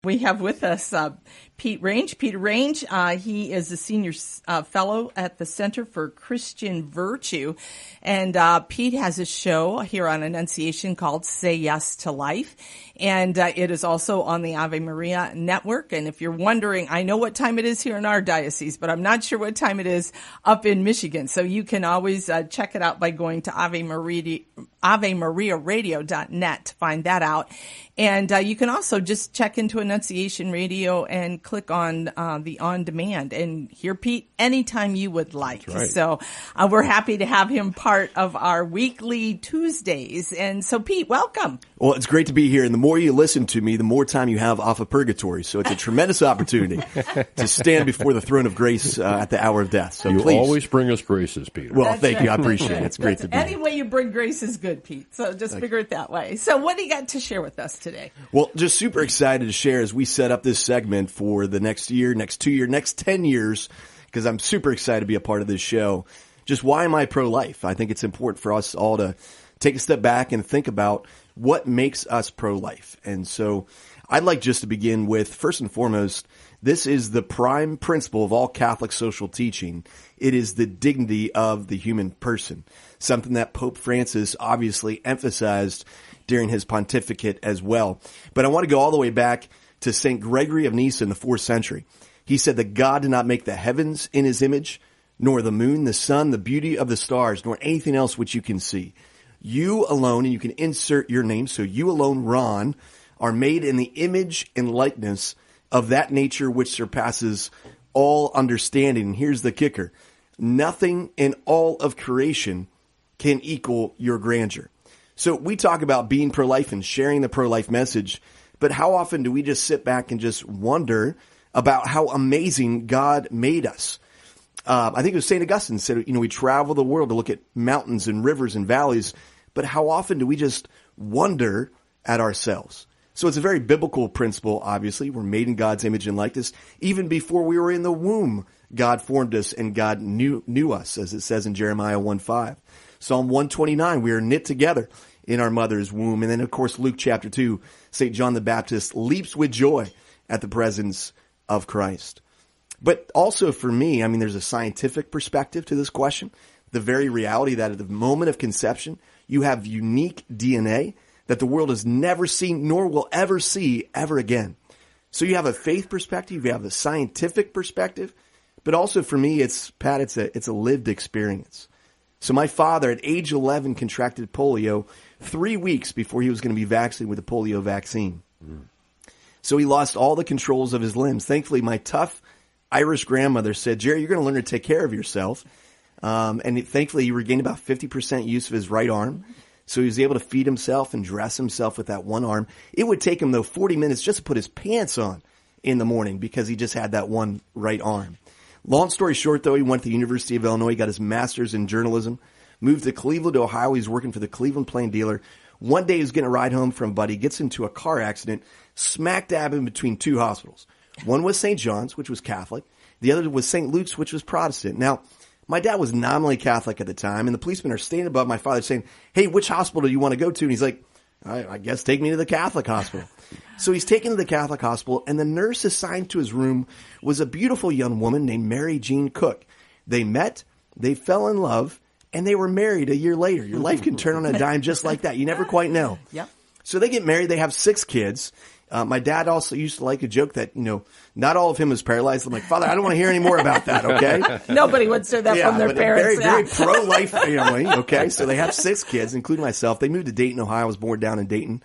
We have with us Pete Range. Peter Range, he is a senior fellow at the Center for Christian Virtue. And Pete has a show here on Annunciation called Say Yes to Life. And it is also on the Ave Maria Network. And if you're wondering, I know what time it is here in our diocese, but I'm not sure what time it is up in Michigan. So you can always check it out by going to AveMariaRadio.net to find that out. And you can also just check into Annunciation Radio and click on the On Demand and hear Pete anytime you would like. That's right. So we're happy to have him part of our weekly Tuesdays. And so, Pete, welcome. Well, it's great to be here. And the more you listen to me, the more time you have off of purgatory. So it's a tremendous opportunity to stand before the throne of grace at the hour of death. So you please. always bring us graces, Peter. Well, That's thank right. you. I appreciate it. It's great to be Any here. way you bring grace is good, Pete. So just figure it that way. So what do you got to share with us today? Well, just super excited to share as we set up this segment for the next year, next 2 year, next 10 years, because I'm super excited to be a part of this show. Just why am I pro-life? I think it's important for us all to take a step back and think about what makes us pro-life. And so I'd like just to begin with, first and foremost, this is the prime principle of all Catholic social teaching. It is the dignity of the human person, something that Pope Francis obviously emphasized during his pontificate as well. But I want to go all the way back to St. Gregory of Nyssa in the 4th century. He said that God did not make the heavens in his image, nor the moon, the sun, the beauty of the stars, nor anything else which you can see. You alone, and you can insert your name, so you alone, Ron, are made in the image and likeness of that nature which surpasses all understanding. And here's the kicker. Nothing in all of creation can equal your grandeur. So we talk about being pro-life and sharing the pro-life message, but how often do we just sit back and just wonder about how amazing God made us? I think it was St. Augustine said, we travel the world to look at mountains and rivers and valleys, but how often do we just wonder at ourselves? So it's a very biblical principle, obviously. We're made in God's image and likeness. Even before we were in the womb, God formed us and God knew us, as it says in Jeremiah 1:5. Psalm 129, we are knit together in our mother's womb. And then, of course, Luke chapter 2, St. John the Baptist leaps with joy at the presence of Christ. But also for me, there's a scientific perspective to this question. The very reality that at the moment of conception, you have unique DNA that the world has never seen nor will ever see ever again. So you have a faith perspective, you have a scientific perspective, but also for me, it's a lived experience. So my father at age 11 contracted polio 3 weeks before he was going to be vaccinated with the polio vaccine. So he lost all the controls of his limbs. Thankfully, my tough Irish grandmother said, Jerry, you're going to learn to take care of yourself. And thankfully, he regained about 50% use of his right arm. So he was able to feed himself and dress himself with that one arm. It would take him, though, 40 minutes just to put his pants on in the morning because he just had that one right arm. Long story short, though, he went to the University of Illinois, got his master's in journalism, moved to Cleveland, Ohio. He's working for the Cleveland Plain Dealer. One day he's getting a ride home from a buddy, gets into a car accident, smack dab in between two hospitals. One was St. John's, which was Catholic. The other was St. Luke's, which was Protestant. Now, my dad was nominally Catholic at the time, and the policemen are standing above my father saying, hey, which hospital do you want to go to? And he's like, I guess take me to the Catholic hospital. So he's taken to the Catholic hospital, and the nurse assigned to his room was a beautiful young woman named Mary Jean Cook. They met, they fell in love, and they were married a year later. Your life can turn on a dime just like that. You never quite know. Yep. So they get married. They have 6 kids. My dad also used to like a joke that, not all of him is paralyzed. I'm like, Father, I don't want to hear any more about that, okay? Nobody would say that from their parents. Very pro-life family, okay? So they have 6 kids, including myself. They moved to Dayton, Ohio. I was born down in Dayton.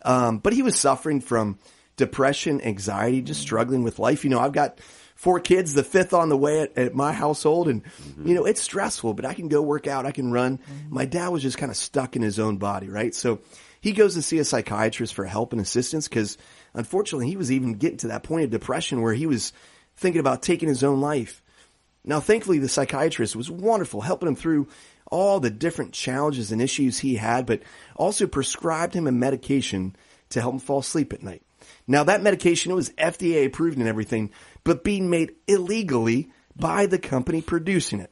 But he was suffering from depression, anxiety, just struggling with life. I've got 4 kids, the 5th on the way at my household. And, it's stressful, but I can go work out. I can run. My dad was just kind of stuck in his own body, right? So he goes to see a psychiatrist for help and assistance because, unfortunately, he was even getting to that point of depression where he was thinking about taking his own life. Now, thankfully, the psychiatrist was wonderful, helping him through all the different challenges and issues he had, but also prescribed him a medication to help him fall asleep at night. Now, that medication, it was FDA approved and everything, but being made illegally by the company producing it.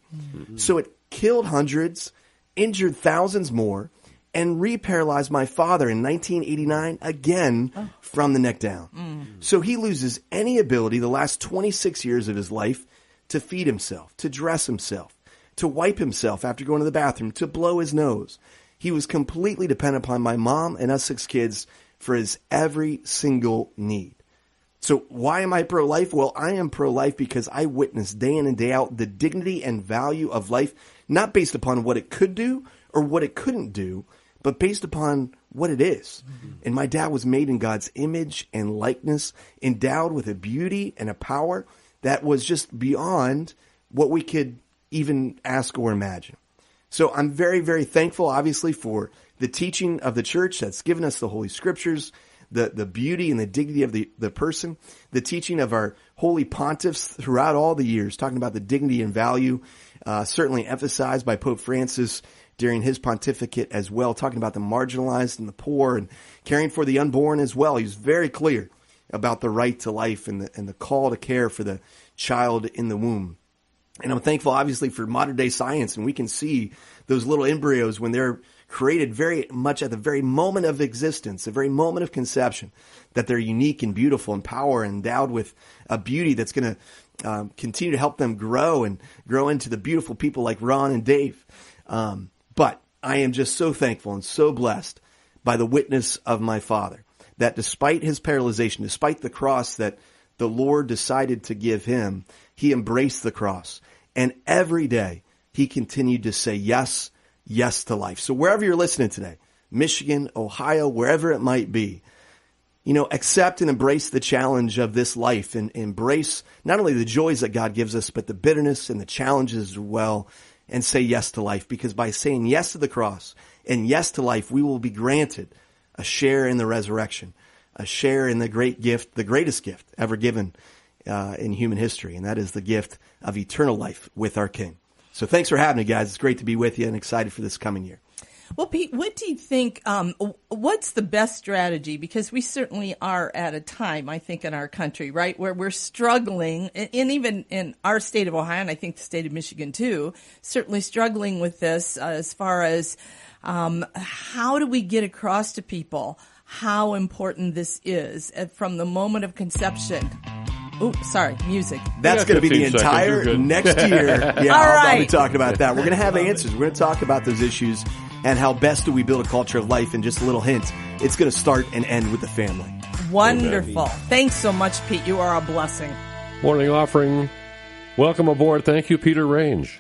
So it killed hundreds, injured thousands more, and reparalyzed my father in 1989 again from the neck down. So he loses any ability the last 26 years of his life to feed himself, to dress himself, to wipe himself after going to the bathroom, to blow his nose. He was completely dependent upon my mom and us 6 kids for his every single need. So why am I pro-life? Well, I am pro-life because I witness day in and day out the dignity and value of life, not based upon what it could do or what it couldn't do, but based upon what it is. And my dad was made in God's image and likeness, endowed with a beauty and a power that was just beyond what we could even ask or imagine. So I'm very, very thankful, obviously, for the teaching of the church that's given us the Holy Scriptures, the beauty and the dignity of the person, the teaching of our holy pontiffs throughout all the years, talking about the dignity and value, certainly emphasized by Pope Francis during his pontificate as well, talking about the marginalized and the poor and caring for the unborn as well. He's very clear about the right to life and the call to care for the child in the womb. And I'm thankful, obviously, for modern day science, and we can see those little embryos when they're created very much at the very moment of existence, the very moment of conception, that they're unique and beautiful and power and endowed with a beauty that's going to continue to help them grow and grow into the beautiful people like Ron and Dave. But I am just so thankful and so blessed by the witness of my father, that despite his paralyzation, despite the cross that the Lord decided to give him, he embraced the cross. And every day he continued to say yes, yes to life. So wherever you're listening today, Michigan, Ohio, wherever it might be, accept and embrace the challenge of this life and embrace not only the joys that God gives us, but the bitterness and the challenges as well, and say yes to life. Because by saying yes to the cross and yes to life, we will be granted a share in the resurrection, a share in the great gift, the greatest gift ever given in human history, and that is the gift of eternal life with our King. So thanks for having me, guys. It's great to be with you and excited for this coming year. Well, Pete, what do you think, what's the best strategy? Because we certainly are at a time, I think, in our country, right, where we're struggling, and even in our state of Ohio, and I think the state of Michigan too, certainly struggling with this as far as how do we get across to people how important this is from the moment of conception. Oh, sorry, music. That's going to be the entire next year. Yeah, I'll be talking about that. We're going to have answers. We're going to talk about those issues and how best do we build a culture of life. And just a little hint, it's going to start and end with the family. Wonderful. Amen. Thanks so much, Pete. You are a blessing. Morning offering. Welcome aboard. Thank you, Peter Range.